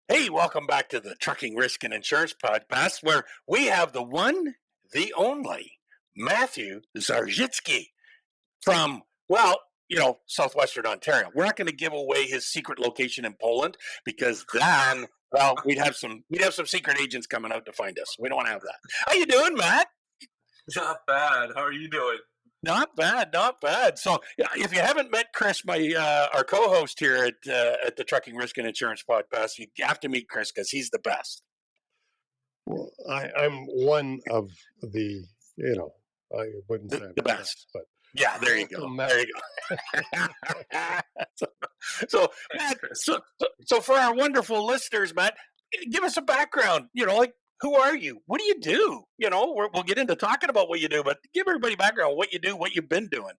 Hey, welcome back to the Trucking Risk and Insurance Podcast, where we have the one, the only Matthew Zarzycki from, Southwestern Ontario. We're not going to give away his secret location in Poland because then, we'd have some secret agents coming out to find us. We don't want to have that. How you doing, Matt? Not bad. How are you doing? Not bad, not bad. So, if you haven't met Chris, my our co-host here at the Trucking Risk and Insurance Podcast, you have to meet Chris because he's the best. Well, I'm one of the, I wouldn't say The best, but yeah, there you go. There you go. so, Matt, so for our wonderful listeners, Matt, give us a background. Who are you? What do you do? We'll get into talking about what you do, but give everybody background, what you do, what you've been doing.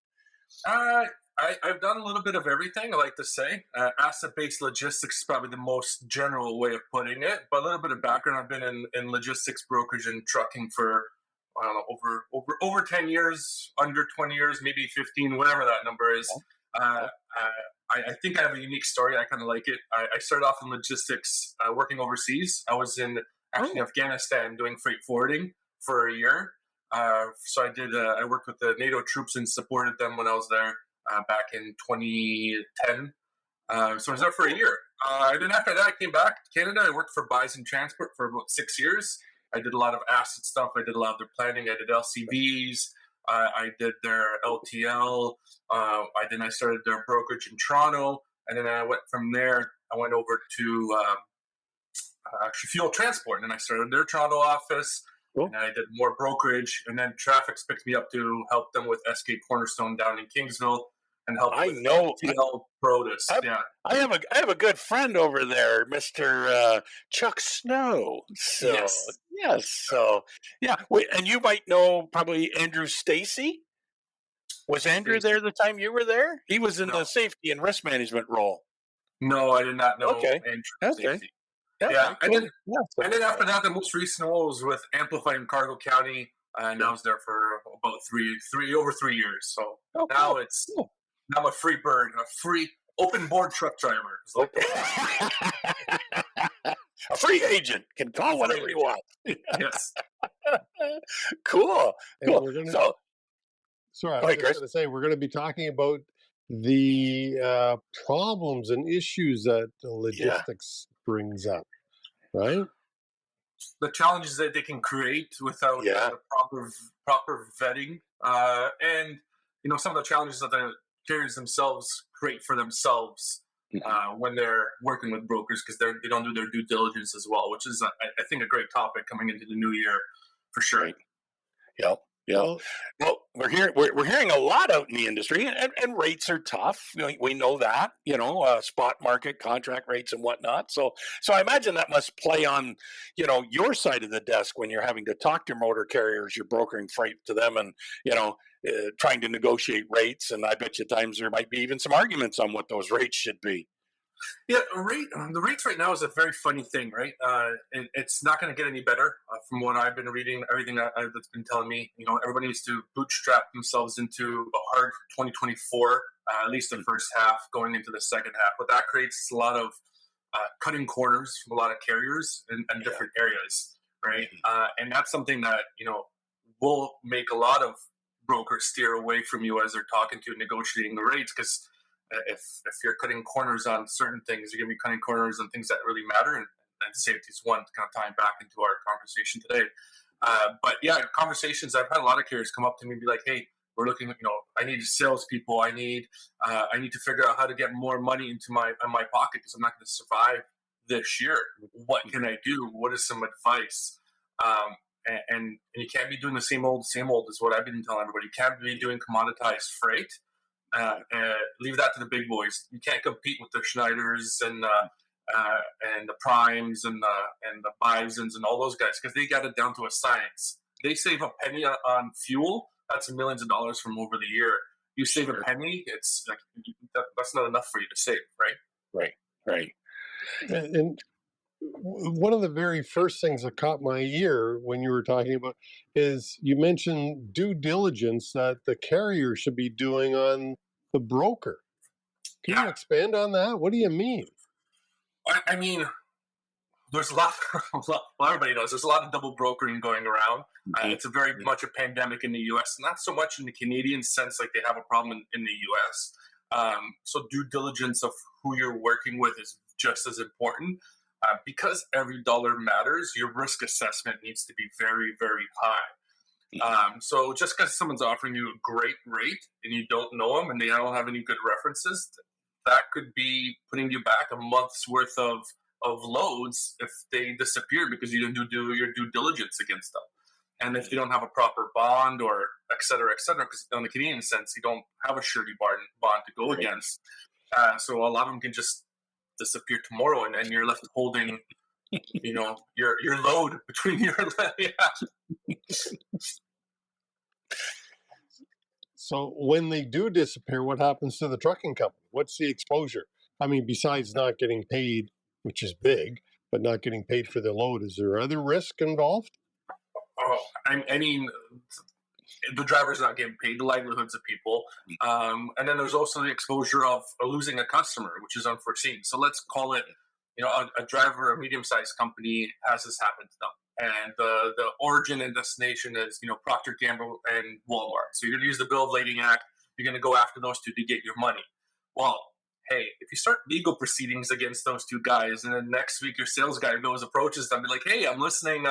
I've done a little bit of everything, I like to say. Asset-based logistics is probably the most general way of putting it, but a little bit of background. I've been in logistics, brokerage, and trucking for, I don't know, over 10 years, under 20 years, maybe 15, whatever that number is. I think I have a unique story. I kind of like it. I started off in logistics working overseas. I was in Afghanistan doing freight forwarding for a year. So I worked with the NATO troops and supported them when I was there back in 2010. So I was there for a year. And then after that, I came back to Canada. I worked for Bison Transport for about 6 years. I did a lot of asset stuff. I did a lot of their planning. I did LCVs. I did their LTL. I started their brokerage in Toronto. And then I went from there. I went over to actually fuel transport. And then I started their Toronto office. Cool. And I did more brokerage. And then Traffics picked me up to help them with SK Cornerstone down in Kingsville. And help with LTL Produce. I have a good friend over there, Mr. Chuck Snow. So yes. So yeah. Wait, and you might know probably Andrew Stacy. Was Andrew there the time you were there? He was in the safety and risk management role. No, I did not know Andrew Stacy. Yeah. And then after that, the most recent role was with Amplify in Cargo County, and I was there for about over 3 years. So now I'm a free bird, a free open board truck driver. A free agent can call whatever you want. Yes. Cool. We're going to. Sorry, I was just going to say we're going to be talking about the problems and issues that logistics brings up, right? The challenges that they can create without the proper vetting, and some of the challenges that the carriers themselves create for themselves when they're working with brokers because they don't do their due diligence as well, which is I think a great topic coming into the new year for sure. Right. Yep. Yeah. Well, we're hearing a lot out in the industry, and rates are tough. We know that, spot market, contract rates, and whatnot. So I imagine that must play on, your side of the desk when you're having to talk to motor carriers, you're brokering freight to them, and trying to negotiate rates. And I bet you times there might be even some arguments on what those rates should be. Yeah, the rates right now is a very funny thing, right? It's not going to get any better from what I've been reading, everything that's been telling me. Everybody needs to bootstrap themselves into a hard 2024, at least the first half, going into the second half. What that creates is a lot of cutting corners from a lot of carriers in different areas, right? And that's something that, will make a lot of brokers steer away from you as they're talking to negotiating the rates because if you're cutting corners on certain things, you're going to be cutting corners on things that really matter, and safety is one to kind of tie back into our conversation today. But yeah, conversations, I've had a lot of carriers come up to me and be like, hey, we're looking, I need salespeople. I need to figure out how to get more money into my pocket because I'm not going to survive this year. What can I do? What is some advice? And you can't be doing the same old is what I've been telling everybody. You can't be doing commoditized freight. Leave that to the big boys. You can't compete with the Schneiders and the Primes and the Bisons and all those guys because they got it down to a science. They save a penny on fuel. That's millions of dollars from over the year. You save a penny, it's like that's not enough for you to save, right? Right. And one of the very first things that caught my ear when you were talking about is you mentioned due diligence that the carrier should be doing on the broker. Can you expand on that? What do you mean? I mean, there's a lot, well, everybody knows there's a lot of double brokering going around. It's a very much a pandemic in the U.S., not so much in the Canadian sense, like they have a problem in the U.S. So due diligence of who you're working with is just as important. Because every dollar matters, your risk assessment needs to be very, very high. So just because someone's offering you a great rate and you don't know them and they don't have any good references, that could be putting you back a month's worth of loads if they disappear because you didn't do your due diligence against them. And if you don't have a proper bond or et cetera, because on the Canadian sense, you don't have a surety bond to go against. So a lot of them can just disappear tomorrow and you're left holding, your load between your So when they do disappear, what happens to the trucking company? What's the exposure? I mean, besides not getting paid, which is big, but not getting paid for the load, is there other risk involved? Oh, I mean, the driver's not getting paid, the livelihoods of people. And then there's also the exposure of losing a customer, which is unforeseen. So let's call it, a driver, a medium-sized company has this happen to them. And the origin and destination is, Procter & Gamble and Walmart. So you're going to use the Bill of Lading Act. You're going to go after those two to get your money. Well, hey, if you start legal proceedings against those two guys, and then next week your sales guy approaches them, be like, hey, I'm listening,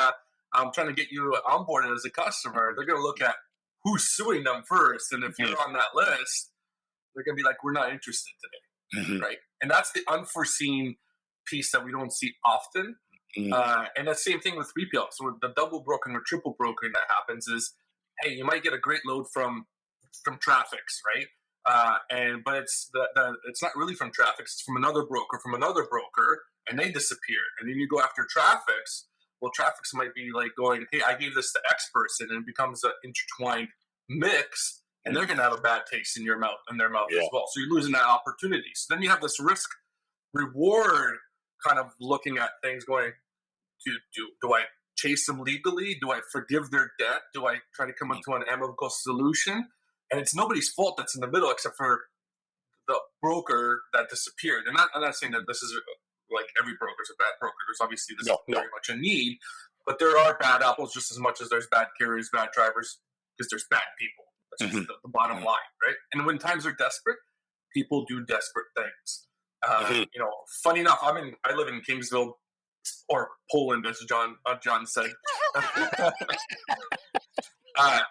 I'm trying to get you onboarded as a customer. They're going to look at who's suing them first. And if you're on that list, they're going to be like, we're not interested today, right? And that's the unforeseen piece that we don't see often. And the same thing with 3PL. So the double brokering or triple brokering that happens is, hey, you might get a great load from Traffics, right? But it's it's not really from Traffics. It's from another broker, and they disappear. And then you go after Traffics. Well, Traffics might be like going, hey, I gave this to X person, and it becomes an intertwined mix, and they're going to have a bad taste in their mouth as well. So you're losing that opportunity. So then you have this risk reward kind of looking at things going, do I chase them legally? Do I forgive their debt? Do I try to come up to an amicable solution? And it's nobody's fault that's in the middle except for the broker that disappeared. And I'm not saying that this is like every broker is a bad broker. There's obviously very much a need, but there are bad apples just as much as there's bad carriers, bad drivers, because there's bad people. That's just the bottom line, right? And when times are desperate, people do desperate things. Funny enough, I live in Kingsville, or Poland, as John said.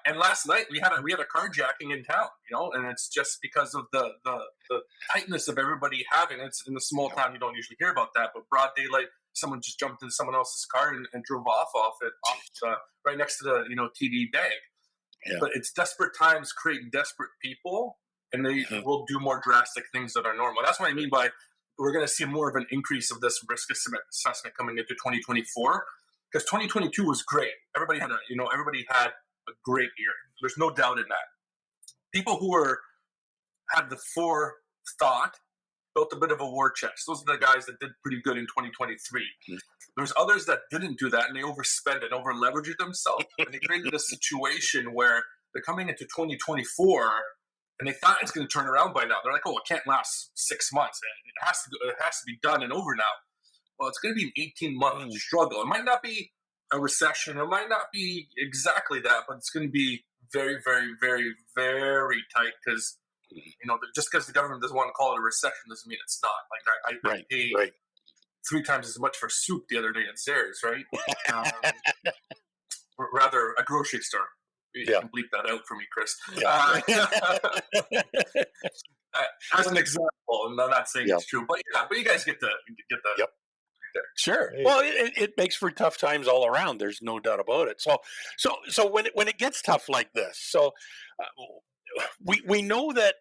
And last night we had a carjacking in town, and it's just because of the tightness of everybody having. It's in a small town, you don't usually hear about that, but broad daylight, someone just jumped into someone else's car and drove off right next to the TD Bank. Yeah. But it's desperate times create desperate people, and they will do more drastic things that are normal. That's what I mean by we're going to see more of an increase of this risk assessment coming into 2024, because 2022 was great. Everybody had a great year. There's no doubt in that. People who had the forethought built a bit of a war chest. Those are the guys that did pretty good in 2023. There's others that didn't do that, and they overspent and over-leveraged themselves, and they created a situation where they're coming into 2024, and they thought it's going to turn around by now. They're like, oh, it can't last 6 months. It has to be done and over now. Well, it's going to be an 18-month struggle. It might not be a recession. It might not be exactly that, but it's going to be very, very, very, very tight because, just because the government doesn't want to call it a recession doesn't mean it's not. Like I paid 3 times as much for soup the other day at Zares, right? Or rather, a grocery store. You can bleep that out for me, Chris. As an example, and I'm not saying it's true, but you guys get the Yep. Sure. Well, it makes for tough times all around. There's no doubt about it. So when it gets tough like this, so we know that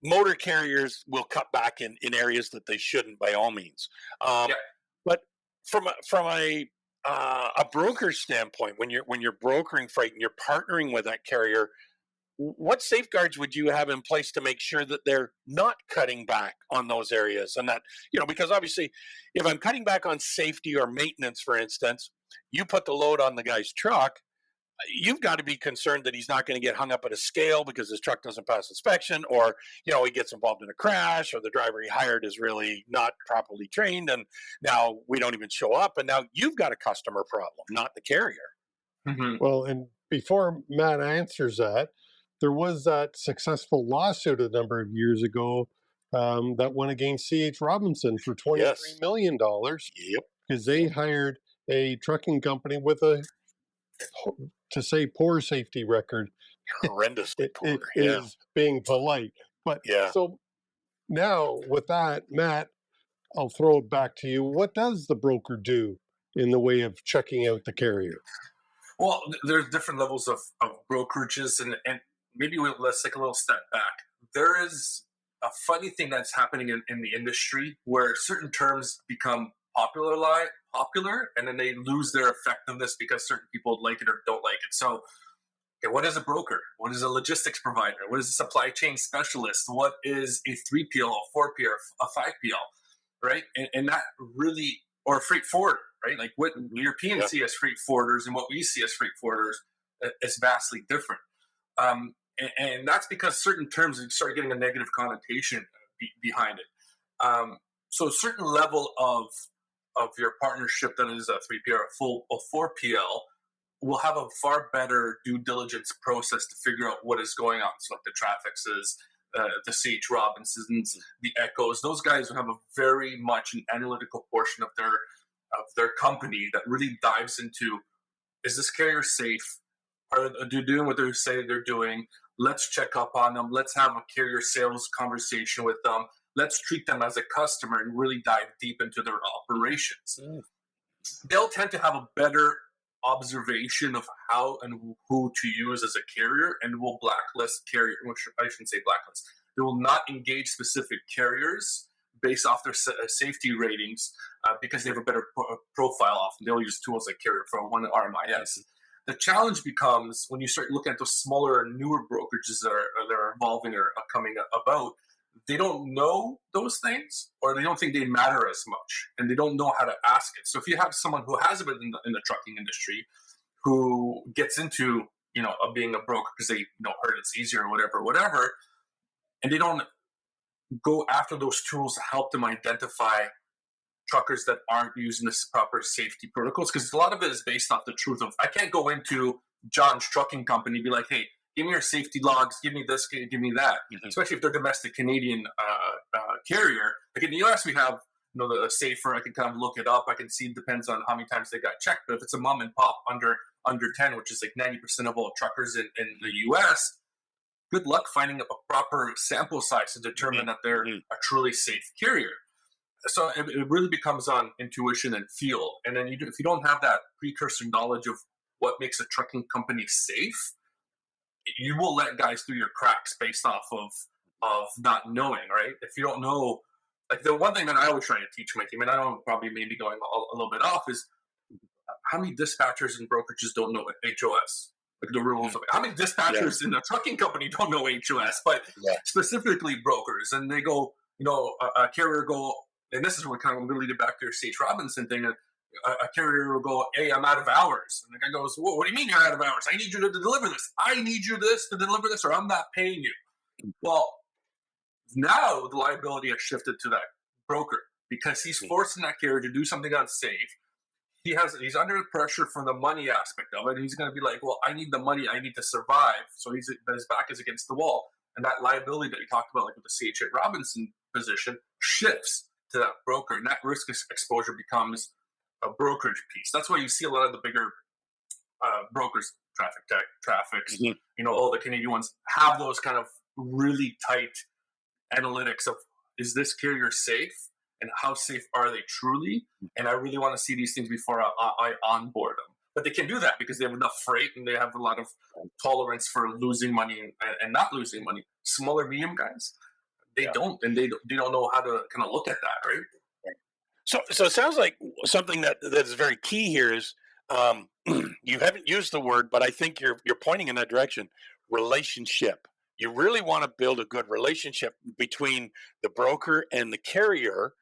motor carriers will cut back in areas that they shouldn't, by all means. But from a broker standpoint, when you're brokering freight and you're partnering with that carrier, what safeguards would you have in place to make sure that they're not cutting back on those areas? And that, because obviously if I'm cutting back on safety or maintenance, for instance, you put the load on the guy's truck, you've got to be concerned that he's not going to get hung up at a scale because his truck doesn't pass inspection, or he gets involved in a crash, or the driver he hired is really not properly trained, and now we don't even show up, and now you've got a customer problem, not the carrier. Mm-hmm. Well, and before Matt answers that, there was that successful lawsuit a number of years ago that went against C.H. Robinson for $23 Yes. million Yep. because they hired a trucking company with a, to say, poor safety record. Horrendously It poor. Yeah. is being polite. But Yeah. so now with that, Matt, I'll throw it back to you. What does the broker do in the way of checking out the carrier? Well, there's different levels of brokerages, and maybe let's take a little step back. There is a funny thing that's happening in the industry where certain terms become popular, and then they lose their effectiveness because certain people like it or don't like it. So, okay, what is a broker? What is a logistics provider? What is a supply chain specialist? What is a 3PL, a 4PL, a 5PL, right? And that really, or a freight forwarder, right? Like what Europeans see as freight forwarders and what we see as freight forwarders is vastly different. And that's because certain terms start getting a negative connotation behind it. So a certain level of your partnership that is a 3PL or a 4PL will have a far better due diligence process to figure out what is going on. So like the Trafixes, the C.H. Robinsons, the Echoes, those guys have a very much an analytical portion of their company that really dives into, is this carrier safe? Are they doing what they say they're doing? Let's check up on them. Let's have a carrier sales conversation with them. Let's treat them as a customer and really dive deep into their operations. They'll tend to have a better observation of how and who to use as a carrier, and will blacklist carrier, which I shouldn't say blacklist. They will not engage specific carriers based off their safety ratings because they have a better profile often. They'll use tools like Carrier Pro, one RMIS. The challenge becomes when you start looking at those smaller and newer brokerages that are evolving or coming about. They don't know those things, or they don't think they matter as much, and they don't know how to ask it. So if you have someone who has been in the trucking industry, who gets into being a broker because they heard it's easier or whatever, and they don't go after those tools to help them identify truckers that aren't using the proper safety protocols, because a lot of it is based off the truth of, I can't go into John's trucking company and be like, hey, give me your safety logs, give me this, give me that. Especially if they're domestic Canadian carrier. Like in the US, we have the safer. I can kind of look it up. I can see, it depends on how many times they got checked. But if it's a mom and pop under 10, which is like 90% of all truckers in the US, good luck finding a proper sample size to determine that they're a truly safe carrier. So it really becomes on intuition and feel. And then if you don't have that precursor knowledge of what makes a trucking company safe, you will let guys through your cracks based off of not knowing, right? If you don't know, like the one thing that I always try to teach my team, and I don't probably maybe going a little bit off, is how many dispatchers and brokerages don't know HOS? Like the rules of it. How many dispatchers in a trucking company don't know HOS, but specifically brokers, and they go, a carrier go, and this is what kind of really lead back to your C.H. Robinson thing. A carrier will go, hey, I'm out of hours. And the guy goes, what do you mean you're out of hours? I need you to deliver this. I need you to deliver this, or I'm not paying you. Well, now the liability has shifted to that broker because he's forcing that carrier to do something unsafe. He's under pressure from the money aspect of it. He's going to be like, well, I need the money. I need to survive. So his back is against the wall. And that liability that we talked about, like with the C.H. Robinson position, shifts to that broker. And that risk exposure becomes a brokerage piece. That's why you see a lot of the bigger brokers, Trafix, all the Canadian ones, have those kind of really tight analytics of, is this carrier safe? And how safe are they truly? And I really want to see these things before I onboard them. But they can do that because they have enough freight and they have a lot of tolerance for losing money and not losing money. Smaller, medium guys, they don't, and they don't know how to kind of look at that, right? So it sounds like something that is very key here is you haven't used the word, but I think you're pointing in that direction. Relationship. You really want to build a good relationship between the broker and the carrier,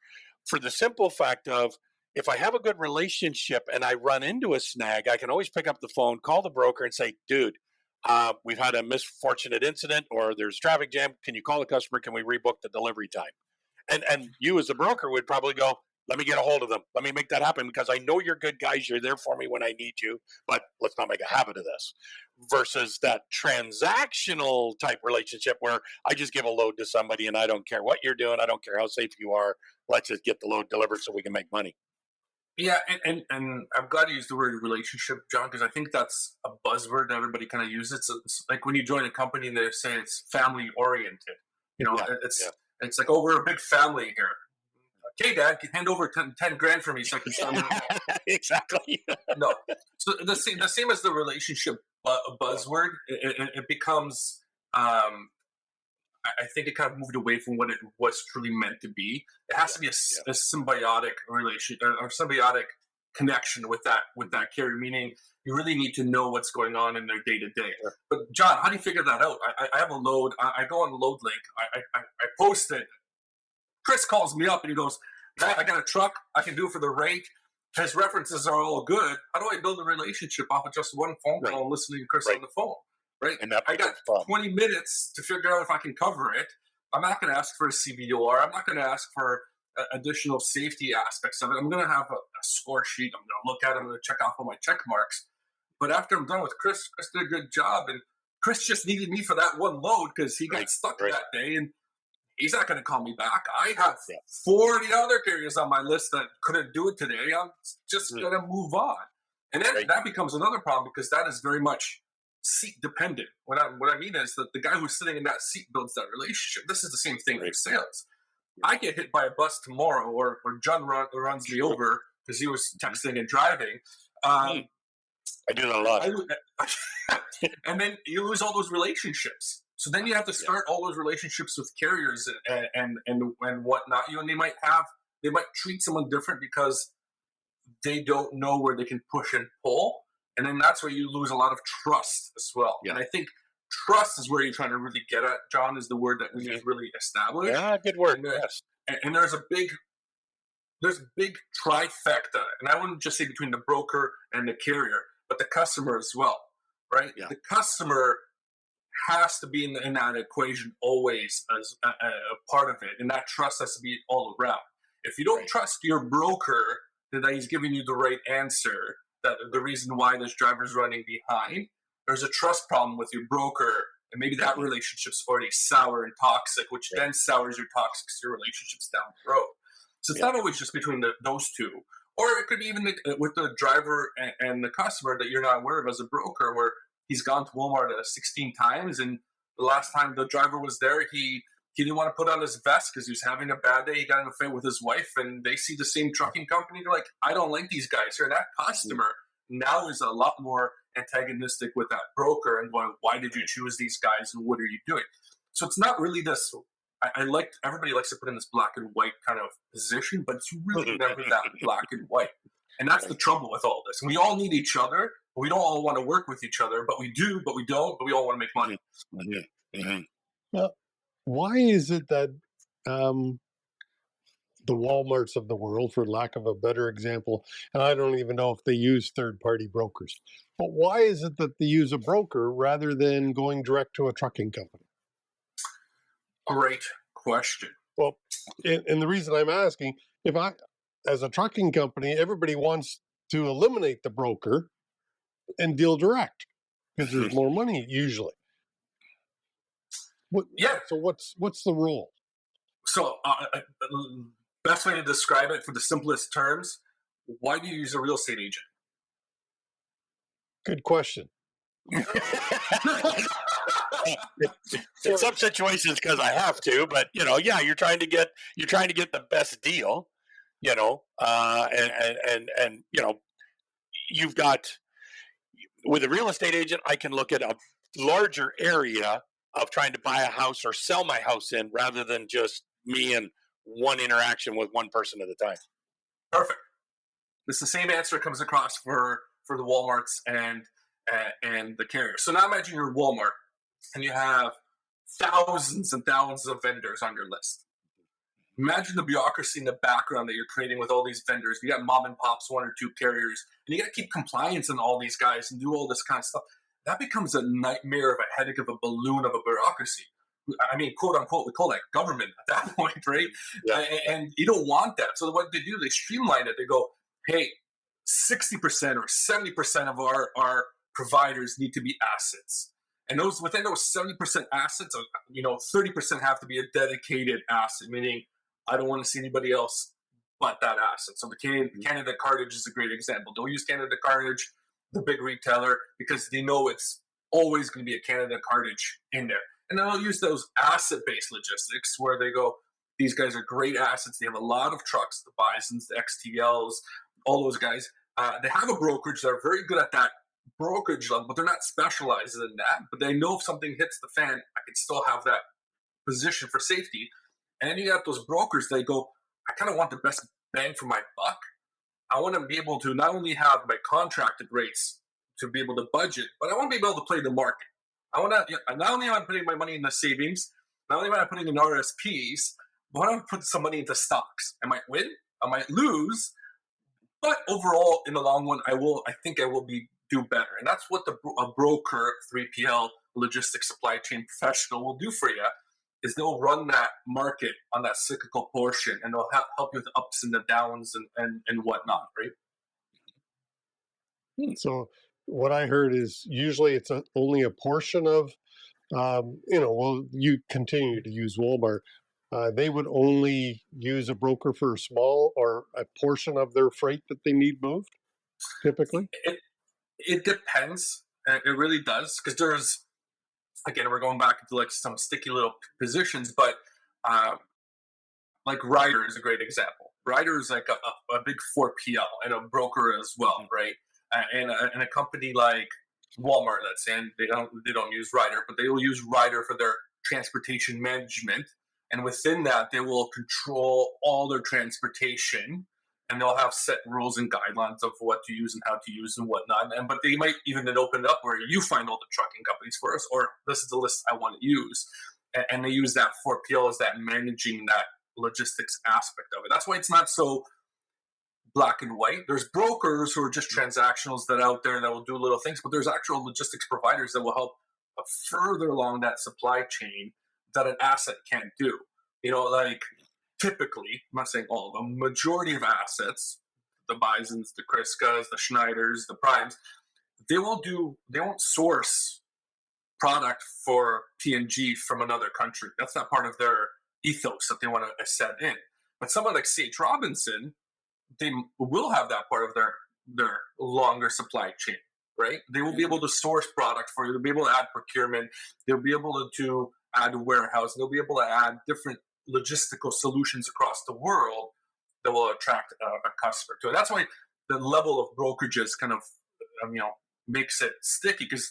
for the simple fact of, if I have a good relationship and I run into a snag, I can always pick up the phone, call the broker, and say, "Dude, we've had a misfortunate incident, or there's traffic jam. Can you call the customer? Can we rebook the delivery time?" And you as a broker would probably go, "Let me get a hold of them. Let me make that happen because I know you're good guys. You're there for me when I need you, but let's not make a habit of this." Versus that transactional type relationship where I just give a load to somebody and I don't care what you're doing. I don't care how safe you are. Let's just get the load delivered so we can make money. Yeah, and I'm glad you used the word relationship, John, because I think that's a buzzword that everybody kind of uses. It's like when you join a company and they say it's family oriented. You know, Yeah, it's yeah. it's like, oh, we're a big family here. Okay, Dad, hand over 10 grand for me so I can sign it. Exactly. No, so the same as the relationship buzzword. It becomes. I think it kind of moved away from what it was truly meant to be. It has to be Yeah. a symbiotic relation or symbiotic connection with that carrier. Meaning, you really need to know what's going on in their day to day. Sure. But John, how do you figure that out? I have a load. I go on the load link. I post it. Chris calls me up and he goes, "I got a truck. I can do it for the rate." His references are all good. How do I build a relationship off of just one phone call and listening to Chris on the phone? Right? And that I got becomes fun. 20 minutes to figure out if I can cover it. I'm not going to ask for a CVOR. I'm not going to ask for additional safety aspects of it. I'm going to have a score sheet. I'm going to look at it. I'm going to check off all my check marks. But after I'm done with Chris did a good job. And Chris just needed me for that one load because he got stuck that day. And he's not going to call me back. I have 40 other carriers on my list that couldn't do it today. I'm just going to move on. And then that becomes another problem because that is very much seat dependent. What I mean is that the guy who's sitting in that seat builds that relationship. This is the same thing with sales. I get hit by a bus tomorrow, or John runs me over because he was texting and driving. I do that a lot. And then you lose all those relationships. So then you have to start all those relationships with carriers and whatnot. And they might treat someone different because they don't know where they can push and pull. And then that's where you lose a lot of trust as well. Yeah. And I think trust is where you're trying to really get at, John, is the word that we need to really establish. Yeah, good word. Yes. And there's a big trifecta. And I wouldn't just say between the broker and the carrier, but the customer as well, right? Yeah. The customer has to be in that equation always as a part of it. And that trust has to be all around. If you don't trust your broker that he's giving you the right answer, that the reason why this driver's running behind, there's a trust problem with your broker, and maybe that relationship's already sour and toxic, which then sours your relationships down the road. So it's not always just between those two, or it could be even with the driver and the customer that you're not aware of as a broker, where he's gone to Walmart 16 times, and the last time the driver was there, he didn't want to put on his vest because he was having a bad day. He got in a fight with his wife, and they see the same trucking company. They're like, "I don't like these guys here." And that customer now is a lot more antagonistic with that broker and going, "Why did you choose these guys? And what are you doing?" So it's not really this. Everybody likes to put in this black and white kind of position, but it's really never that black and white. And that's the trouble with all this. And we all need each other. But we don't all want to work with each other, but we do, but we don't, but we all want to make money. Well, why is it that the Walmarts of the world, for lack of a better example, and I don't even know if they use third-party brokers, but why is it that they use a broker rather than going direct to a trucking company? Great question. Well, and the reason I'm asking, as a trucking company, everybody wants to eliminate the broker and deal direct because there's more money usually. So what's the rule? So best way to describe it for the simplest terms, why do you use a real estate agent? Good question. In some situations, because I have to, but you're trying to get the best deal, and you've got, with a real estate agent, I can look at a larger area of trying to buy a house or sell my house in, rather than just me and one interaction with one person at a time. Perfect. It's the same answer comes across for the Walmarts and the carriers. So now imagine you're Walmart and you have thousands and thousands of vendors on your list. Imagine the bureaucracy in the background that you're creating with all these vendors. You got mom and pops, one or two carriers, and you got to keep compliance on all these guys and do all this kind of stuff. That becomes a nightmare of a headache of a balloon of a bureaucracy. I mean, quote unquote, we call that government at that point, right? Yeah. And you don't want that. So what they do, they streamline it. They go, hey, 60% or 70% of our providers need to be assets. And those within those 70% assets, 30% have to be a dedicated asset, meaning I don't want to see anybody else but that asset. So the Canada Cartage is a great example. Don't use Canada Cartage, the big retailer, because they know it's always going to be a Canada Cartage in there. And then they'll use those asset-based logistics where they go, these guys are great assets. They have a lot of trucks, the Bisons, the XTLs, all those guys. They have a brokerage. They're very good at that brokerage level, but they're not specialized in that. But they know if something hits the fan, I can still have that position for safety. And then you got those brokers, they go, I kind of want the best bang for my buck. I want to be able to not only have my contracted rates to be able to budget, but I want to be able to play the market. I want to, not only am I putting my money in the savings, not only am I putting in RSPs, but I want to put some money into stocks. I might win, I might lose, but overall, in the long run, I think I will do better. And that's what a broker, 3PL, logistics supply chain professional will do for you, is they'll run that market on that cyclical portion, and they'll help you with the ups and the downs and whatnot, right? So what I heard is usually it's only a portion of, well, you continue to use Walmart. They would only use a broker for a small or a portion of their freight that they need moved, typically. It depends. It really does, because there's, again, we're going back into like some sticky little positions, but like Ryder is a great example. Ryder is like a big 4PL and a broker as well, right? And a company like Walmart, let's say, and they don't use Ryder, but they will use Ryder for their transportation management, and within that, they will control all their transportation, and they'll have set rules and guidelines of what to use and how to use and whatnot. But they might even then open it up where you find all the trucking companies for us, or this is the list I want to use, and they use that 4PL as that managing that logistics aspect of it. That's why it's not so black and white. There's brokers who are just transactionals that out there that will do little things, but there's actual logistics providers that will help further along that supply chain that an asset can't do. Like typically, I'm not saying all, the majority of assets, the Bisons, the Criscas, the Schneiders, the Primes, they won't source product for P&G from another country. That's not part of their ethos that they want to set in. But someone like C.H. Robinson, they will have that part of their longer supply chain, right? They will be able to source product for you. They'll be able to add procurement. They'll be able to add warehouse. They'll be able to add different logistical solutions across the world that will attract a customer to it. That's why the level of brokerages kind of, makes it sticky, because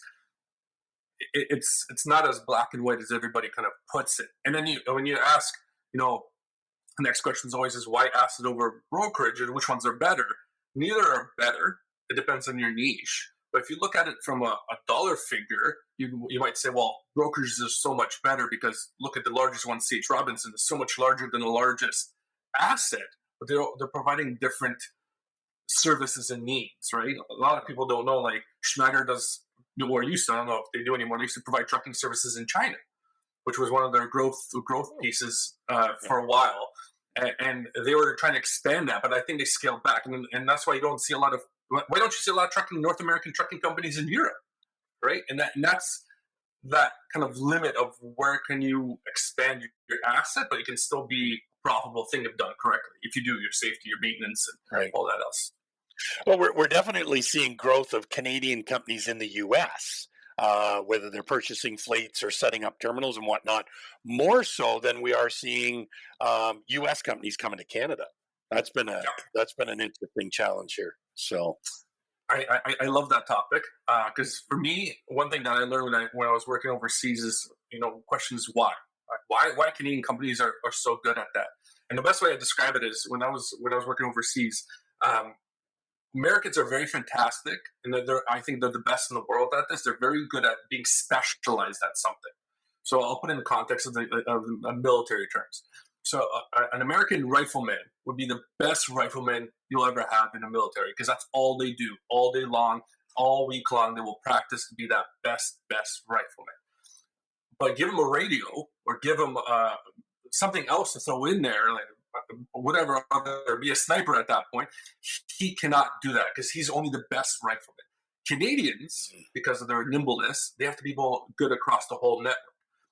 it's not as black and white as everybody kind of puts it. And then when you ask, the next question is always why asset over brokerage, and which ones are better? Neither are better. It depends on your niche. But if you look at it from a dollar figure, you might say, well, brokerage is so much better because look at the largest one, C.H. Robinson, is so much larger than the largest asset, but they're providing different services and needs, right? A lot of people don't know, like Schneider does, or used to, I don't know if they do anymore, they used to provide trucking services in China, which was one of their growth pieces for a while. And they were trying to expand that, but I think they scaled back. And that's why you don't see a lot of, why don't you see a lot of North American trucking companies in Europe, right? And that's that kind of limit of where can you expand your asset, but it can still be a profitable thing if done correctly, if you do your safety, your maintenance, and all that else. Well, we're definitely seeing growth of Canadian companies in the U.S., whether they're purchasing fleets or setting up terminals and whatnot, more so than we are seeing U.S. companies coming to Canada. That's been an interesting challenge here. So, I love that topic because for me, one thing that I learned when I was working overseas is question is why Canadian companies are so good at that. And the best way I describe it is when I was working overseas. Americans are very fantastic, and I think they're the best in the world at this. They're very good at being specialized at something. So I'll put in the context of the military terms. So an American rifleman would be the best rifleman you'll ever have in the military because that's all they do all day long, all week long. They will practice to be that best rifleman. But give him a radio or give him something else to throw in there, like whatever, or be a sniper at that point. He cannot do that because he's only the best rifleman. Canadians, because of their nimbleness, they have to be good across the whole network.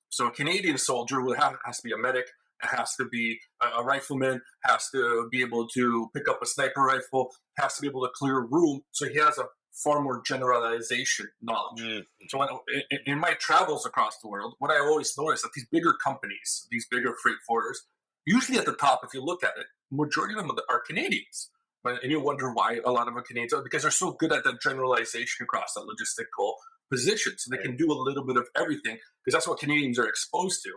So a Canadian soldier has to be a medic, it has to be a rifleman, has to be able to pick up a sniper rifle, has to be able to clear a room. So he has a far more generalization knowledge. So in my travels across the world, what I always notice that these bigger companies, these bigger freight forwarders, usually at the top, if you look at it, majority of them are Canadians. And you wonder why a lot of them are Canadians, because they're so good at that generalization across that logistical position. So they can do a little bit of everything because that's what Canadians are exposed to.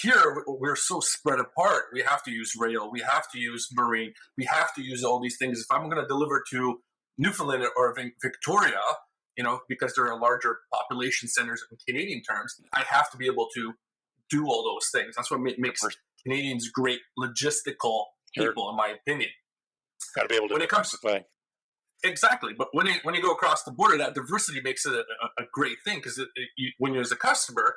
Here, we're so spread apart. We have to use rail. We have to use marine. We have to use all these things. If I'm going to deliver to Newfoundland or Victoria, because there are larger population centers in Canadian terms, I have to be able to do all those things. That's what makes Canadians great logistical people, in my opinion. Got to be able to diversify. Exactly, but when you go across the border, that diversity makes it a great thing because when you're as a customer,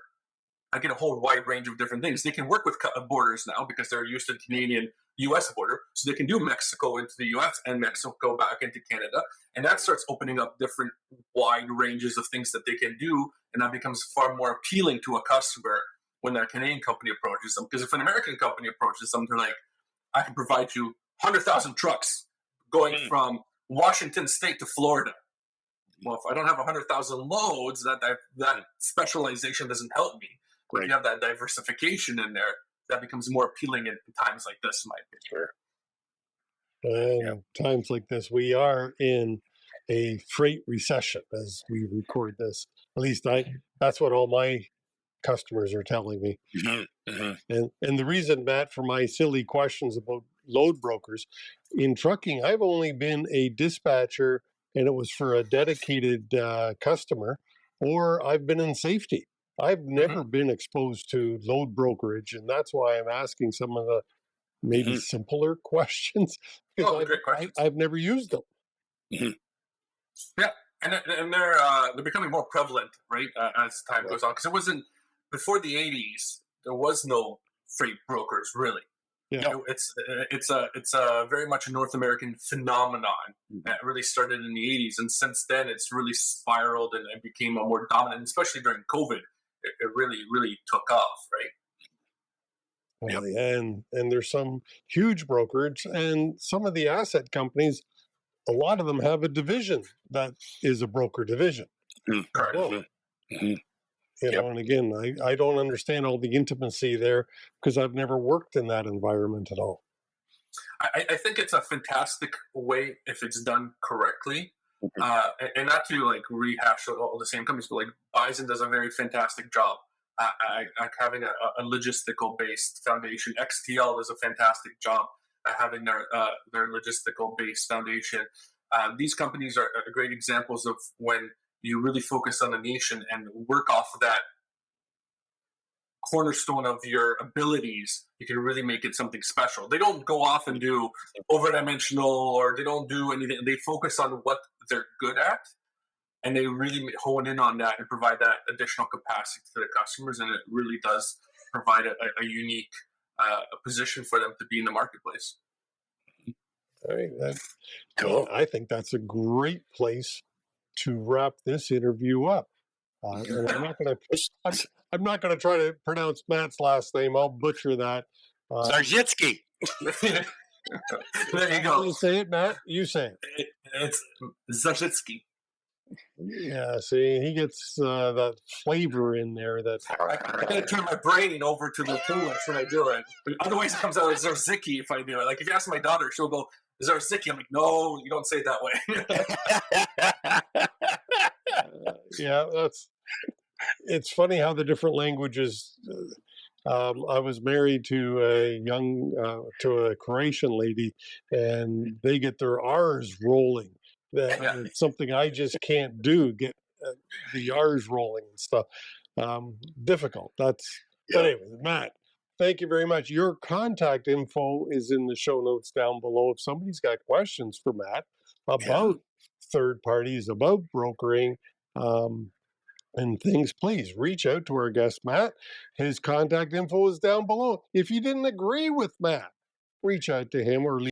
I get a whole wide range of different things. They can work with borders now because they're used to the Canadian-U.S. border, so they can do Mexico into the U.S. and Mexico back into Canada, and that starts opening up different wide ranges of things that they can do, and that becomes far more appealing to a customer when a Canadian company approaches them. Because if an American company approaches them, they're like, I can provide you 100,000 trucks going from Washington State to Florida. Well, if I don't have 100,000 loads, that specialization doesn't help me. But if you have that diversification in there, that becomes more appealing in times like this, in my opinion. And times like this, we are in a freight recession as we record this. At least that's what all my customers are telling me. And the reason, Matt, for my silly questions about load brokers, in trucking, I've only been a dispatcher and it was for a dedicated customer, or I've been in safety. I've never been exposed to load brokerage, and that's why I'm asking some of the maybe simpler questions because Great questions. I've never used them. Yeah, and they're becoming more prevalent, right, as time goes on. Because it wasn't before the '80s. There was no freight brokers really. Yeah. It's a very much a North American phenomenon that really started in the '80s, and since then it's really spiraled and it became a more dominant, especially during COVID. It really took off, right? Well, and there's some huge brokerage, and some of the asset companies, a lot of them have a division that is a broker division. Correct. And again, I don't understand all the intimacy there because I've never worked in that environment at all. I think it's a fantastic way if it's done correctly. And not to like rehash all the same companies, but like Bison does a very fantastic job having a logistical based foundation. XTL does a fantastic job at having their logistical based foundation. These companies are great examples of when you really focus on the niche and work off of that cornerstone of your abilities, you can really make it something special. They don't go off and do overdimensional, or they don't do anything. They focus on what they're good at, and they really hone in on that and provide that additional capacity to the customers, and it really does provide a unique position for them to be in the marketplace. All right, cool. I think that's a great place to wrap this interview up. And I'm not going to try to pronounce Matt's last name. I'll butcher that. Zarzycki. There you go. You say it, Matt. You say it. It's Zarzycki. Yeah, see, he gets that flavor in there. That I gotta turn my brain over to the Polish when I do it. Otherwise, it comes out as Zarzycki if I do it. Like if you ask my daughter, she'll go Zarzycki. I'm like, no, you don't say it that way. Yeah, it's funny how the different languages. I was married to a Croatian lady, and they get their R's rolling. It's something I just can't do. Get the R's rolling and stuff. Difficult. But anyway, Matt, Thank you very much. Your contact info is in the show notes down below. If somebody's got questions for Matt Yeah. about third parties, about brokering, and things, please reach out to our guest, Matt. His contact info is down below. If you didn't agree with Matt, reach out to him or leave